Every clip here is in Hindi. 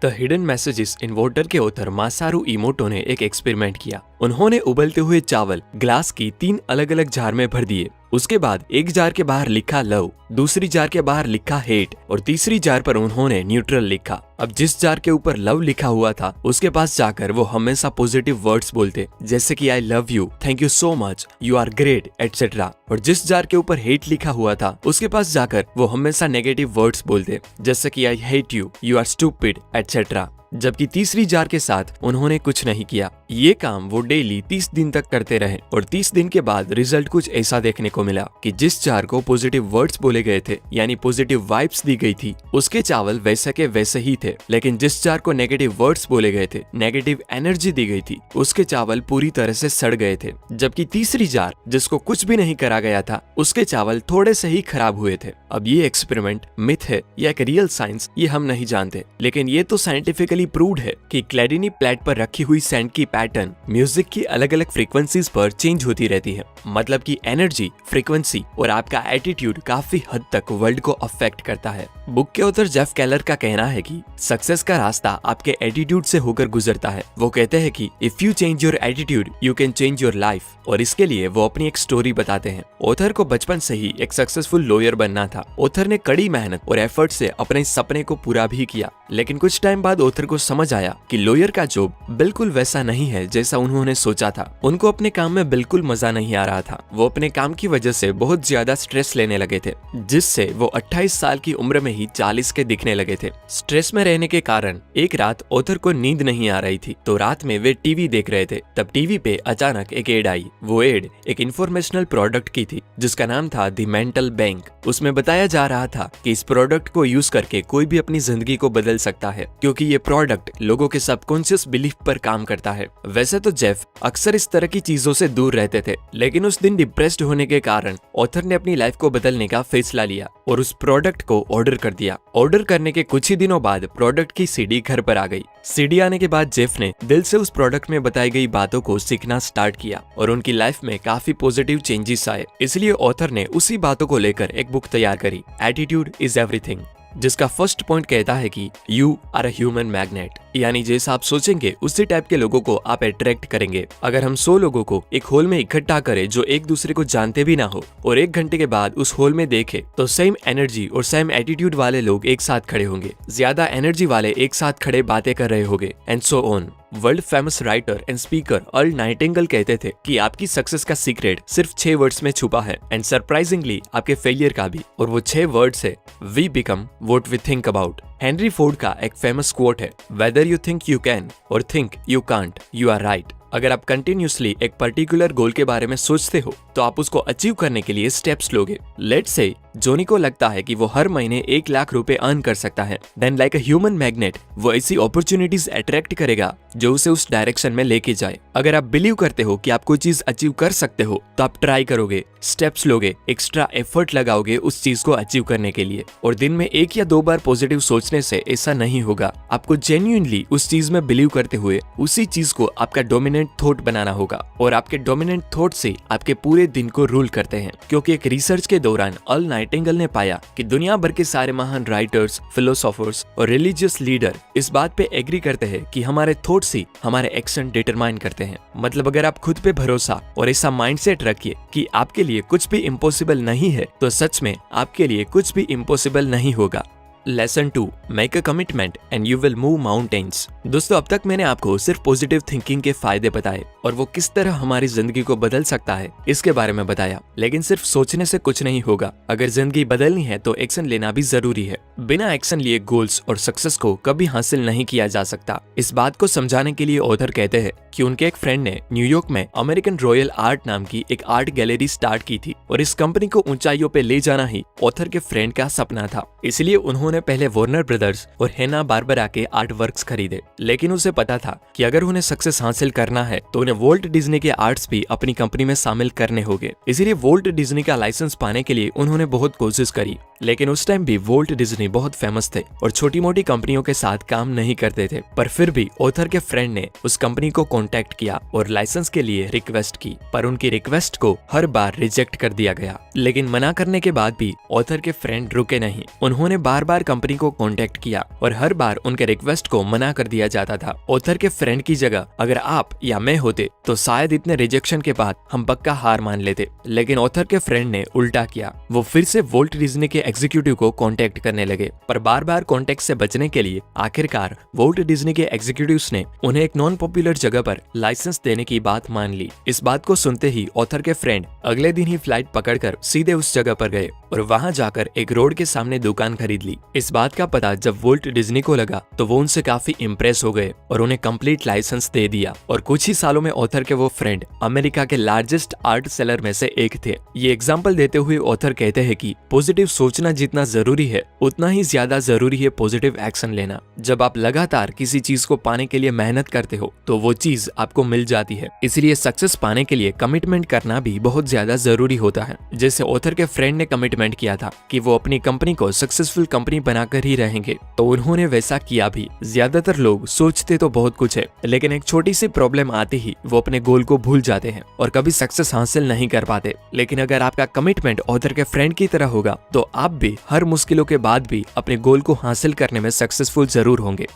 The hidden messages in water के ऑथर मासारू इमोटो ने एक एक्सपेरिमेंट किया। उन्होंने उबलते हुए चावल ग्लास की 3 अलग अलग जार में भर दिए। उसके बाद एक जार के बाहर लिखा लव, दूसरी जार के बाहर लिखा हेट और तीसरी जार पर उन्होंने न्यूट्रल लिखा। अब जिस जार के ऊपर लव लिखा हुआ था उसके पास जाकर वो हमेशा पॉजिटिव वर्ड्स बोलते, जैसे कि I love you, thank you so much, you are great, etcetera. और जिस जार के ऊपर हेट लिखा हुआ था उसके पास जाकर वो हमेशा नेगेटिव वर्ड्स बोलते, जैसे कि I hate you, you are stupid, etcetera. जबकि तीसरी जार के साथ उन्होंने कुछ नहीं किया। ये काम वो डेली 30 दिन तक करते रहे और 30 दिन के बाद रिजल्ट कुछ ऐसा देखने को मिला कि जिस जार को पॉजिटिव वर्ड्स बोले गए थे, यानी पॉजिटिव वाइब्स दी गई थी, उसके चावल वैसे के वैसे ही थे। लेकिन जिस जार को नेगेटिव वर्ड्स बोले गए थे, नेगेटिव एनर्जी दी गई थी, उसके चावल पूरी तरह से सड़ गए थे। जबकि तीसरी जार जिसको कुछ भी नहीं करा गया था, उसके चावल थोड़े से ही खराब हुए थे। अब ये एक्सपेरिमेंट मिथ है या एक रियल साइंस, ये हम नहीं जानते, लेकिन ये तो साइंटिफिकली प्रूव्ड है कि क्लैरिनी प्लेट पर रखी हुई सैंड की पैटर्न म्यूजिक की अलग अलग फ्रीक्वेंसीज पर चेंज होती रहती है। मतलब कि एनर्जी, फ्रीक्वेंसी और आपका एटीट्यूड काफी हद तक वर्ल्ड को अफेक्ट करता है। बुक के ऑथर जेफ केलर का कहना है कि सक्सेस का रास्ता आपके एटीट्यूड से होकर गुजरता है। वो कहते हैं कि if you change your attitude you can change your life, और इसके लिए वो अपनी एक स्टोरी बताते हैं। ऑथर को बचपन से ही एक सक्सेसफुल लॉयर बनना था। ऑथर ने कड़ी मेहनत और एफर्ट से अपने सपने को पूरा भी किया, लेकिन कुछ टाइम बाद ऑथर को समझ आया कि लॉयर का जॉब बिल्कुल वैसा नहीं है जैसा उन्होंने सोचा था। उनको अपने काम में बिल्कुल मजा नहीं आ रहा था। वो अपने काम की वजह से बहुत ज्यादा स्ट्रेस लेने लगे थे, जिससे वो 28 साल की उम्र में ही 40 के दिखने लगे थे। स्ट्रेस में रहने के कारण एक रात ऑथर को नींद नहीं आ रही थी, तो रात में वे टीवी देख रहे थे। तब टीवी पे अचानक एक एड आई। वो एड एक इंफॉर्मेशनल प्रोडक्ट की थी जिसका नाम था द मेंटल बैंक। उसमें बताया जा रहा था कि इस प्रोडक्ट को यूज करके कोई भी अपनी जिंदगी को बदल सकता है, क्योंकि ये प्रोडक्ट लोगों के सबकॉन्शियस बिलीफ पर काम करता है। वैसे तो जेफ अक्सर इस तरह की चीजों से दूर रहते थे, लेकिन उस दिन डिप्रेस्ड होने के कारण ऑथर ने अपनी लाइफ को बदलने का फैसला लिया और उस प्रोडक्ट को ऑर्डर कर दिया। ऑर्डर करने के कुछ ही दिनों बाद प्रोडक्ट की सीडी घर पर आ गई। सीडी आने के बाद जेफ ने दिल से उस प्रोडक्ट में बताई गई बातों को सीखना स्टार्ट किया और उनकी लाइफ में काफी पॉजिटिव चेंजेस आए। इसलिए ऑथर ने उसी बातों को लेकर एक बुक तैयार करी, एटीट्यूड इज एवरीथिंग, जिसका फर्स्ट पॉइंट कहता है कि you are a human magnet, यानी जैसा आप सोचेंगे उसी टाइप के लोगों को आप अट्रैक्ट करेंगे। अगर हम 100 लोगों को एक हॉल में इकट्ठा करें जो एक दूसरे को जानते भी ना हो और 1 घंटे के बाद उस हॉल में देखें, तो सेम एनर्जी और सेम एटीट्यूड वाले लोग एक साथ खड़े होंगे, ज्यादा एनर्जी वाले एक साथ खड़े बातें कर रहे होंगे, and so on. World famous writer and speaker earl Nightingale कहते थे कि आपकी सक्सेस का सीक्रेट सिर्फ 6 वर्ड्स में छुपा है, एंड सरप्राइजिंगली आपके फेलियर का भी, और वो 6 वर्ड्स है, we become what we think about. Henry Ford का एक फेमस कोट है, whether you think you can or think you can't, you are right. अगर आप कंटिन्यूसली एक पर्टिकुलर गोल के बारे में सोचते हो तो आप उसको अचीव करने के लिए स्टेप्स लोगे। लेट्स से जोनी को लगता है कि वो हर महीने 1 लाख रुपए अर्न कर सकता है, then like a human magnet वो ऐसी अपॉर्चुनिटीज अट्रैक्ट करेगा जो उसे उस डायरेक्शन में लेके जाए। अगर आप बिलीव करते हो कि आप कोई चीज अचीव कर सकते हो तो आप ट्राई करोगे, स्टेप्स लोगे, एक्स्ट्रा एफर्ट लगाओगे उस चीज को अचीव करने के लिए। और दिन में 1 या 2 बार पॉजिटिव सोचने से ऐसा नहीं होगा। आपको जेन्युइनली उस चीज में बिलीव करते हुए उसी चीज को आपका डोमिनेंट थॉट बनाना होगा, और आपके डोमिनेंट थॉट से आपके पूरे दिन को रूल करते हैं। क्योंकि एक रिसर्च के दौरान अर्ल नाइटिंगेल ने पाया कि दुनिया भर के सारे महान राइटर्स, फिलोसोफर्स और रिलीजियस लीडर इस बात पे एग्री करते हैं कि हमारे थॉट्स ही हमारे एक्शन डिटरमाइन करते हैं। मतलब अगर आप खुद पे भरोसा और ऐसा माइंडसेट रखिए कि आपके लिए कुछ भी इम्पॉसिबल नहीं है, तो सच में आपके लिए कुछ भी इम्पॉसिबल नहीं होगा। Lesson 2, make a commitment and you will move mountains. दोस्तों, अब तक मैंने आपको सिर्फ पॉजिटिव थिंकिंग के फायदे बताए और वो किस तरह हमारी जिंदगी को बदल सकता है इसके बारे में बताया, लेकिन सिर्फ सोचने से कुछ नहीं होगा। अगर जिंदगी बदलनी है तो एक्शन लेना भी जरूरी है। बिना एक्शन लिए गोल्स और सक्सेस को कभी हासिल नहीं किया जा सकता। इस बात को समझाने के लिए ऑथर कहते हैं कि उनके एक फ्रेंड ने न्यूयॉर्क में अमेरिकन रॉयल आर्ट नाम की एक आर्ट गैलरी स्टार्ट की थी, और इस कंपनी को ऊंचाइयों पे ले जाना ही ऑथर के फ्रेंड का सपना था। इसलिए उन्होंने पहले वार्नर ब्रदर्स और हैना बारबरा के आर्ट वर्क्स खरीदे, लेकिन उसे पता था कि अगर उन्हें सक्सेस हासिल करना है तो उन्हें वॉल्ट डिज्नी के आर्ट्स भी अपनी कंपनी में शामिल करने होंगे। इसलिए वॉल्ट डिज्नी का लाइसेंस पाने के लिए उन्होंने बहुत कोशिश करी, लेकिन उस टाइम भी वॉल्ट डिज्नी बहुत फेमस थे और छोटी मोटी कंपनियों के साथ काम नहीं करते थे। पर फिर भी ऑथर के फ्रेंड ने उस कंपनी को कांटेक्ट किया और लाइसेंस के लिए रिक्वेस्ट की, पर उनकी रिक्वेस्ट को हर बार रिजेक्ट कर दिया गया। लेकिन मना करने के बाद भी ऑथर के फ्रेंड रुके नहीं। उन्होंने बार बार बार कंपनी को कांटेक्ट किया और हर बार उनके रिक्वेस्ट को मना कर दिया जाता था। ऑथर के फ्रेंड की जगह अगर आप या मैं होते तो शायद इतने रिजेक्शन के बाद हम पक्का हार मान लेते, लेकिन ऑथर के फ्रेंड ने उल्टा किया। वो फिर से वोल्ट डिज्नी के एग्जीक्यूटिव को कांटेक्ट करने लगे, पर बार बार कांटेक्ट से बचने के लिए आखिरकार वोल्ट डिज्नी के एग्जीक्यूटिव्स ने उन्हें एक नॉन पॉपुलर जगह पर लाइसेंस देने की बात मान ली। इस बात को सुनते ही ऑथर के फ्रेंड अगले दिन ही फ्लाइट पकड़कर सीधे उस जगह पर गए और वहां जाकर एक रोड के सामने दुकान खरीद ली। इस बात का पता जब वोल्ट डिज्नी को लगा तो वो उनसे काफी इम्प्रेस हो गए और उन्हें कंप्लीट लाइसेंस दे दिया। और कुछ ही सालों में ऑथर के वो फ्रेंड अमेरिका के लार्जेस्ट आर्ट सेलर में से एक थे। ये एग्जाम्पल देते हुए ऑथर कहते हैं कि पॉजिटिव सोचना जितना जरूरी है उतना ही ज्यादा जरूरी है पॉजिटिव एक्शन लेना। जब आप लगातार किसी चीज को पाने के लिए मेहनत करते हो तो वो चीज आपको मिल जाती है। इसलिए सक्सेस पाने के लिए कमिटमेंट करना भी बहुत ज्यादा जरूरी होता है। जैसे ऑथर के फ्रेंड ने कमिटमेंट किया था कि वो अपनी कंपनी को सक्सेसफुल कंपनी बनाकर ही रहेंगे, तो उन्होंने वैसा किया भी। ज्यादातर लोग सोचते तो बहुत कुछ है, लेकिन एक छोटी सी प्रॉब्लम आते ही वो अपने गोल को भूल जाते हैं और कभी सक्सेस हासिल नहीं कर पाते। लेकिन अगर आपका कमिटमेंट ऑथर के फ्रेंड की तरह होगा तो आप भी हर मुश्किलों के बाद भी अपने गोल को हासिल करने में सक्सेसफुल जरूर होंगे।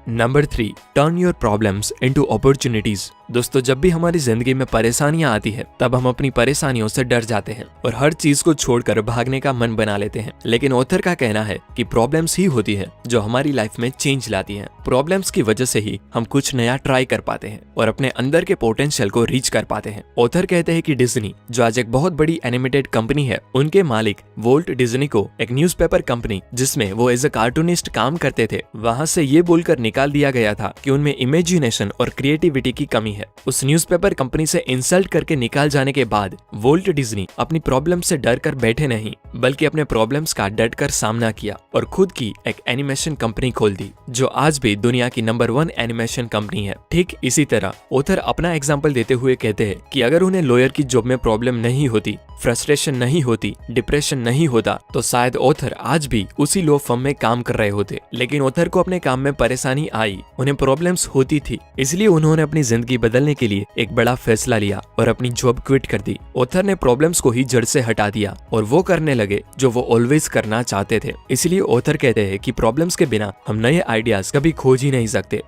Number 3, turn your problems into opportunities. दोस्तों, जब भी हमारी जिंदगी में परेशानियां आती है तब हम अपनी परेशानियों से डर जाते हैं और हर चीज को छोड़कर भागने का मन बना लेते हैं। लेकिन ऑथर का कहना है कि प्रॉब्लम्स ही होती है जो हमारी लाइफ में चेंज लाती हैं। प्रॉब्लम्स की वजह से ही हम कुछ नया ट्राई कर पाते हैं और अपने अंदर के पोटेंशियल को रीच कर पाते हैं। ऑथर कहते हैं कि डिज्नी, जो आज एक बहुत बड़ी एनिमेटेड कंपनी है, उनके मालिक वोल्ट डिज्नी को एक न्यूज़पेपर कंपनी जिसमें वो एज ए कार्टूनिस्ट काम करते थे, वहां से ये बोलकर निकाल दिया गया था कि उनमें इमेजिनेशन और क्रिएटिविटी की कमी है। उस न्यूज़पेपर कंपनी से इंसल्ट करके निकाल जाने के बाद वोल्ट डिज्नी अपनी प्रॉब्लम से डर कर बैठे नहीं, बल्कि अपने प्रॉब्लम्स का डट कर सामना किया और खुद की एक एनिमेशन कंपनी खोल दी, जो आज भी दुनिया की नंबर 1 एनिमेशन कंपनी है। ठीक इसी तरह ऑथर अपना एग्जाम्पल देते हुए कहते हैं कि अगर उन्हें लॉयर की जॉब में प्रॉब्लम नहीं होती, फ्रस्ट्रेशन नहीं होती, डिप्रेशन नहीं होता, तो शायद ऑथर आज भी उसी लॉ फर्म में काम कर रहे होते। लेकिन ऑथर को अपने काम में परेशानी आई, उन्हें प्रॉब्लम्स होती थी, इसलिए उन्होंने अपनी जिंदगी बदलने के लिए एक बड़ा फैसला लिया और अपनी जॉब क्विट कर दी। ऑथर ने प्रॉब्लम्स को ही जड़ से हटा दिया और वो करने लगे जो वो ऑलवेज करना चाहते थे। इसलिए ऑथर कहते हैं कि प्रॉब्लम्स के बिना हम नए आइडियाज कभी खोज ही नहीं सकते।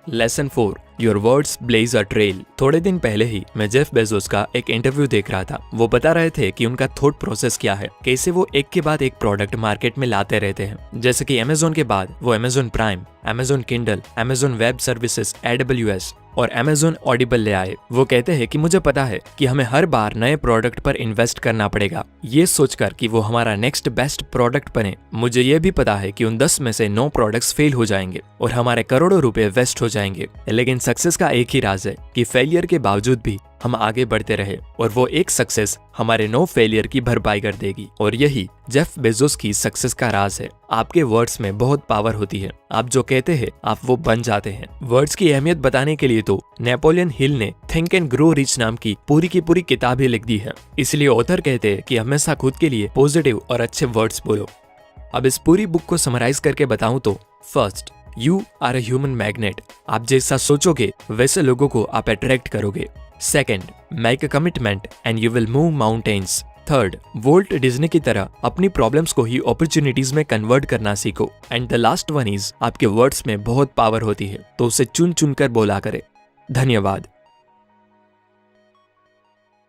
Lesson 4, your words blaze a trail. थोड़े दिन पहले ही मैं जेफ बेजोस का एक इंटरव्यू देख रहा था। वो बता रहे थे कि उनका थॉट प्रोसेस क्या है, कैसे वो एक के बाद एक प्रोडक्ट मार्केट में लाते रहते हैं। जैसे कि अमेजोन के बाद वो Amazon prime, Amazon Kindle, Amazon web services, AWS और अमेजोन ऑडिबल ले आए। वो कहते हैं कि मुझे पता है कि हमें हर बार नए प्रोडक्ट पर इन्वेस्ट करना पड़ेगा, ये सोचकर कि वो हमारा नेक्स्ट बेस्ट प्रोडक्ट बने। मुझे ये भी पता है कि उन 10 में से 9 प्रोडक्ट्स फेल हो जाएंगे और हमारे करोड़ों रुपए वेस्ट हो जाएंगे। लेकिन सक्सेस का एक ही राज है कि फेलियर के बावजूद भी हम आगे बढ़ते रहे और वो एक सक्सेस हमारे 9 फेलियर की भरपाई कर देगी। और यही जेफ बेजोस की सक्सेस का राज है। आपके वर्ड्स में बहुत पावर होती है। आप जो कहते हैं आप वो बन जाते हैं। वर्ड्स की अहमियत बताने के लिए तो नेपोलियन हिल ने थिंक एंड ग्रो रिच नाम की पूरी किताब ही लिख दी है। इसलिए ऑथर कहते हैं कि हमेशा खुद के लिए पॉजिटिव और अच्छे वर्ड्स बोलो। अब इस पूरी बुक को समराइज करके बताऊं तो, first, you are a human magnet. आप जैसा सोचोगे वैसे लोगों को आप अट्रैक्ट करोगे। Second, make a commitment and you will move mountains. Third, Walt Disney की तरह अपनी प्रॉब्लम्स को ही अपॉर्चुनिटीज में कन्वर्ट करना सीखो। And the last one is, आपके वर्ड्स में बहुत पावर होती है तो उसे चुन चुन कर बोला करें। धन्यवाद।